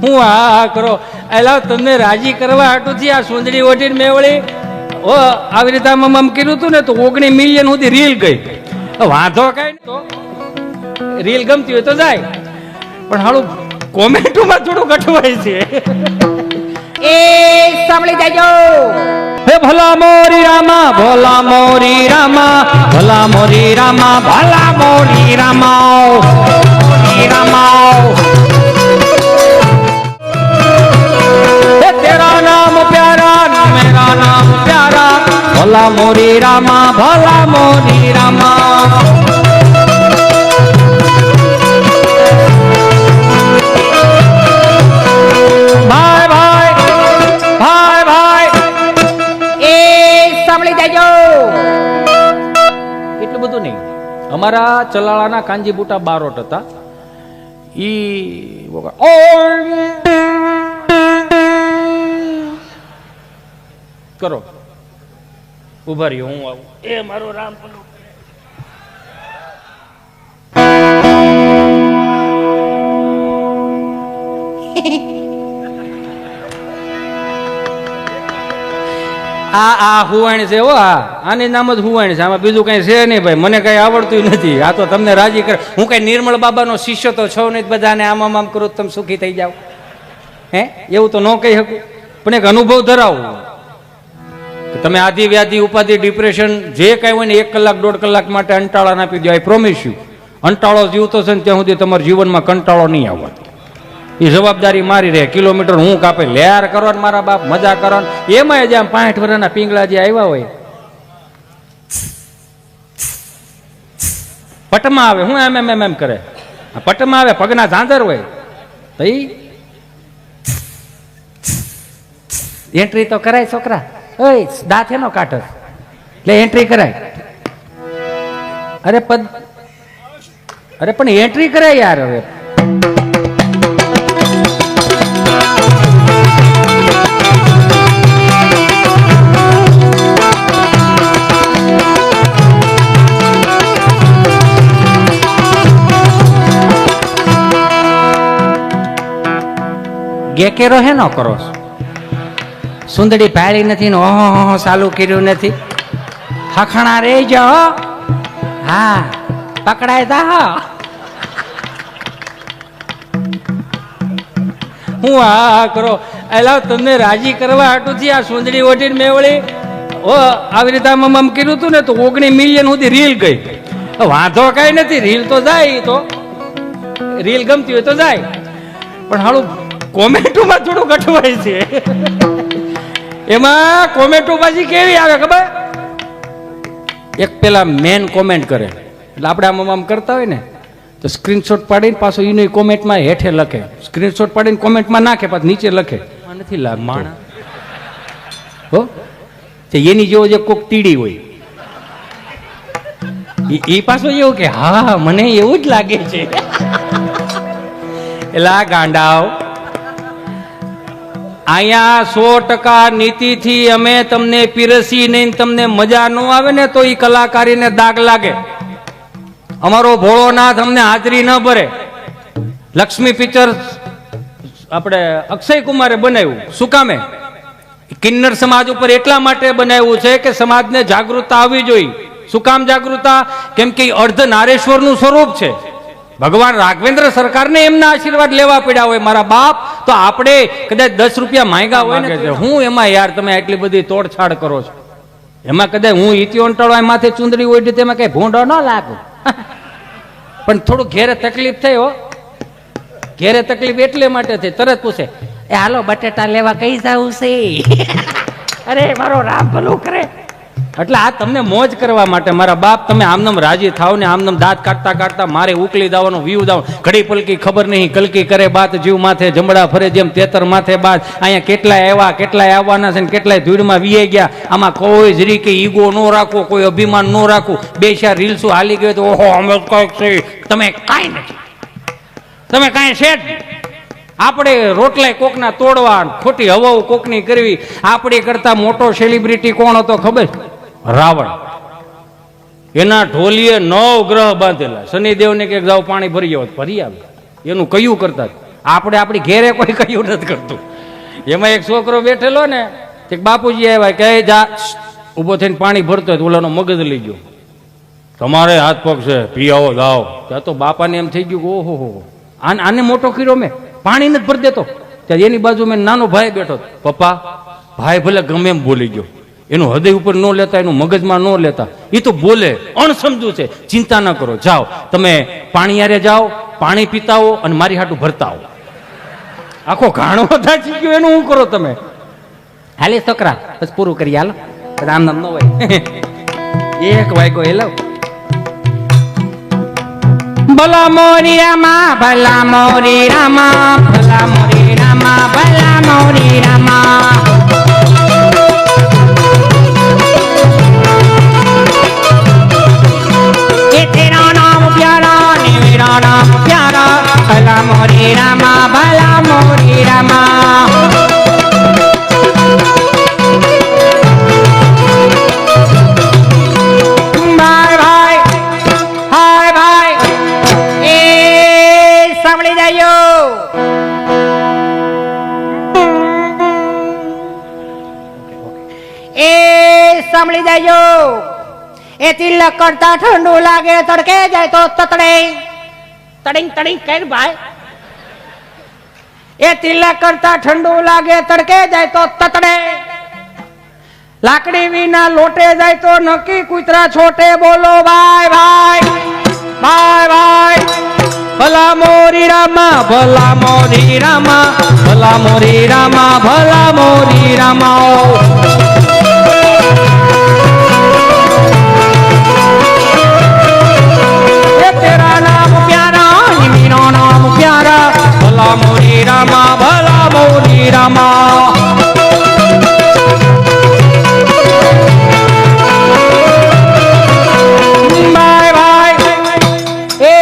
હું આ કરો એલા તમને રાજી કરવા હાટું થી આ સુંદરી ઓઢીને મેં વળી ઓ આવી રીતે આમ કર્યું હતું ને તો 19 મિલિયન સુધી રીલ ગઈ. વાંધો કઈ તો રીલ ગમતી હોય તો જાય, પણ હાલું કોમેન્ટોમાં થોડું ગઠવાય છે. એ સાંભળી જાજો. હે ભલા મોરી રામા ભોલા મોરી રામા ભલા મોરી રામા ભલા મોરી રામા મોરી રામા तेरा नाम प्यारा ना मेरा नाम प्यारा भला मोरी रामा भला मोरी रामा. भाई भाई भाई भाई એ સાંભળી જાજો. એટલું બધું નહીં. અમારા ચલાળાના કાંજી બુટા બારોટ હતા. ઈ કરો ઉભા રહ્યો હું આવું. એ મારો રામ પલો આ હુવાણી છે. હો આની નામ જ હુવાણી છે, આમાં બીજું કઈ છે નહીં ભાઈ. મને કઈ આવડતું નથી. આ તો તમને રાજી કરે. હું કઈ નિર્મળ બાબાનો શિષ્ય તો છો નહીં બધાને આમ આમ કરું તમે સુખી થઈ જાઓ. હે એવું તો ન કહી શકું, પણ એક અનુભવ ધરાવું. તમે આધિ વ્યાધિ ઉપાધિ ડિપ્રેશન જે કઈ હોય ને 1 કલાક 1.5 કલાક માટે અંટાળા ના આપી દો. આઈ પ્રોમિસ યુ અંટાળો જીવતો છે ને ત્યાં સુધી તમારા જીવનમાં કંટાળો નહીં આવવા. એ જવાબદારી મારી રહે. કિલોમીટર હું કાપે લેર કરો ને મારા બાપ મજા કરો ને એમાં જ આમ 65 વર્ષના પિંગલા જે આવ્યા હોય પટમાં આવે. હું એમ કરે પટમાં આવે પગના ઝાંઝર હોય તો એન્ટ્રી તો કરાય છોકરા. ઓય દાંતે નો કાઢો એટલે એન્ટ્રી કરાય. અરે પણ એન્ટ્રી કરાય યાર. હવે ગેકેરો હે નો કરો. સુંદડી પાડી નથી ને ઓહો ચાલુ કર્યું નથી. હખણા રે જો હા પકડાય તા. હું આ કરો એલા તમને રાજી કરવા હાટું થી આ સુંદડી ઓઢીને મેં વળી ઓ આવી રીતે આમ કર્યું હતું ને તો 19 મિલિયન સુધી રીલ ગઈ. વાંધો કઈ નથી. રીલ તો જાય, તો રીલ ગમતી હોય તો જાય, પણ હાલું કોમેન્ટોમાં થોડું ગઠવાય છે. એમાં કોમેન્ટો પાછી કેવી આવે ખબર? એક પેલા મેન કોમેન્ટ કરે એટલે આપણે આમ કરતા હોય ને તો સ્ક્રીનશોટ પાડીને પાછો એની કોમેન્ટમાં હેઠે લખે. સ્ક્રીનશોટ પાડીને કોમેન્ટમાં નાખે પાછું નીચે લખે. નથી લાગતું હો એની જેવો જે કોક તીડી હોય એ પાછો એવું કે હા મને એવું જ લાગે છે. એટલે આ ગાંડાઓ અહીંયા 100% નીતિથી અમે તમને પીરસી નહીં, તમને મજા ન આવે ને તો એ કલાકારીને દાગ લાગે. અમારો ભોળોનાથ અમને હાજરી ન ભરે. લક્ષ્મી પિક્ચર આપણે અક્ષય કુમારે બનાવ્યું. શું કામે? કિન્નર સમાજ ઉપર એટલા માટે બનાવ્યું છે કે સમાજને જાગૃતતા આવવી જોઈએ. શું કામ જાગૃતતા? કેમ કે અર્ધ નારેશ્વરનું સ્વરૂપ છે. ભગવાન રાઘવેન્દ્ર સરકારને એમના આશીર્વાદ લેવા પડ્યા હોય મારા બાપ, તો આપણે કદાચ 10 રૂપિયા માંગ્યા હોય ને હું એમાં યાર તમે આટલી બધી તોડછાડ કરો છો. એમાં કદાચ હું ઇતિયો અંટાળો માથે ચુંદડી ઓઢી તેમાં કઈ ભૂંડો ન લાગુ. પણ થોડું ઘેરે તકલીફ થઈ હો. ઘેરે તકલીફ એટલે માટે થઈ. તરત પૂછે એ હાલો બટેટા લેવા કઈ જવું છે? અરે મારો રામ ભલું કરે. એટલે આ તમને મોજ કરવા માટે મારા બાપ તમે આમનમ રાજી થાવ ને આમનમ દાંત કાઢતા કાઢતા મારે ઉકલી દાવાનો વ્યૂ દાવ ઘડી પલકી ખબર નહીં કલકી કરે બાત જીવ માથે જમડા ફરે જેમ તેતર માથે બાદ. અહીંયા કેટલાય આવ્યા કેટલાય આવવાના છે ને કેટલાય ધૂળમાં વીએ ગયા. આમાં કોઈ જરી કે ઈગો ન રાખો, કોઈ અભિમાન ન રાખવું. 2-4 રીલ્સો હાલી ગયો તો ઓહો અમે કઈક છે. તમે કાંઈ નથી, તમે કાંઈ છે જ. આપણે રોટલાય કોકના તોડવા, ખોટી હવાઓ કોકની કરવી. આપણી કરતા મોટો સેલિબ્રિટી કોણ હતો ખબર? રાવણ. એના ઢોલીએ 9 ગ્રહ બાંધેલા. શનિદેવને કે જાઓ પાણી ભરી આવો, ભરી આવે. એનું કયું કરતા આપણે આપણી ઘેરે કોઈ કયું નથી કરતું. એમાં એક છોકરો બેઠેલો ને એક બાપુજી આવ્યા કે જા ઊભો થઈને પાણી ભરતો હોય તો ઓલાનો મગજ લઈ ગયો, તમારે હાથ પગ છે પી આવો જાઓ. ત્યાં તો બાપાને એમ થઈ ગયું કે ઓહો હો આને મોટો કર્યો મેં, પાણી નથી ભરી દેતો. ત્યારે એની બાજુ મેં નાનો ભાઈ બેઠો, પપ્પા ભાઈ ભલે ગમે એમ બોલી ગયો, એનું હૃદય ઉપર ન લેતા, એનું મગજમાં ન લેતા, એ તો બોલે અણસમજુ છે, ચિંતા ન કરો, જાઓ તમે પાણી યારે જાઓ, પાણી પીતા આવો અને મારી હાટું ભરતા આવો. આખો ઘાણો થાચી ગયો, એનું શું કરો તમે? હાલે છોકરા બસ પૂરું કરી હાલો, આમ નામ ન હોય. એક વાગ્યો હેલો ભલા મોરી રામા ભલા મોરી રામા ભલા મોરી રામા ભલા મોરી રામા. ये तेरा नाम प्यारा ने मेरा नाम प्यारा भला मोरी रामा भला मोरी रामा. बाय भाई हाय भाई ए सांभળી जायो ए સાંભળી જાજો. એ તિલક કરતા ઠંડુ લાગે તડકે જાય તો તતડે તડિંગ તડિંગ કર ભાઈ. એ તિલક કરતા ઠંડુ લાગે તડકે જાય તો તતડે, લાકડી વિના લોટે જાય તો નક્કી કૂતરા છોટે. બોલો ભાઈ ભાઈ ભાઈ ભાઈ ભલા મોરી રામા ભલા મોરી રામા ભલા મોરી રામા ભલા મોરી રામા. तेरा नाम प्यारा मेरा नाम प्यारा भला मोरी रामा भला मोरी रामा. बाय बाय ए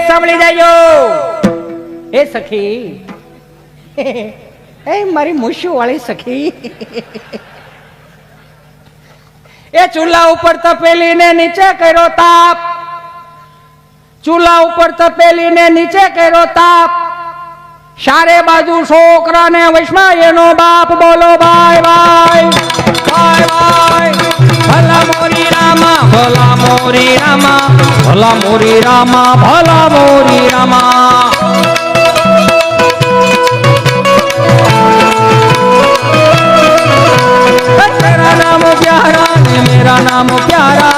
સાંભળી જાજો. એ સખી એ મારી મૂછું વાળી સખી, એ ચૂલા ઉપર તપેલી ને નીચે કર્યો તાપ, ચૂલા ઉપર તપેલી ને નીચે કર્યો તાપ, ચારે બાજુ છોકરા ને વૈષ્ણવ એનો બાપ. બોલો ભાઈ ભાઈ ભાઈ ભાઈ ભલા મોરી રામા ભલા મોરી રામા ભલા મોરી રામા ભલા મોરી રામા. तेरा नाम प्यारा ने मेरा नाम प्यारा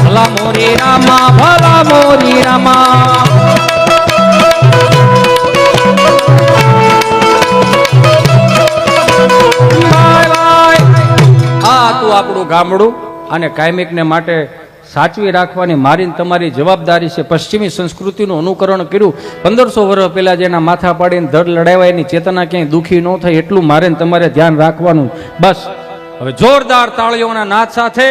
भला मोरी रामा भला मोरी रामा. આ તું આપણું ગામડું અને કાયમિકને માટે સાચવી રાખવાની મારી તમારી જવાબદારી છે. પશ્ચિમી સંસ્કૃતિનું અનુકરણ કર્યું 1500 વર્ષ પહેલા જેના માથા પાડીને ધડ લડાવ્યા એની ચેતના ક્યાંય દુઃખી ન થાય એટલું મારે તમારે ધ્યાન રાખવાનું. બસ હવે જોરદાર તાળીઓના નાદ સાથે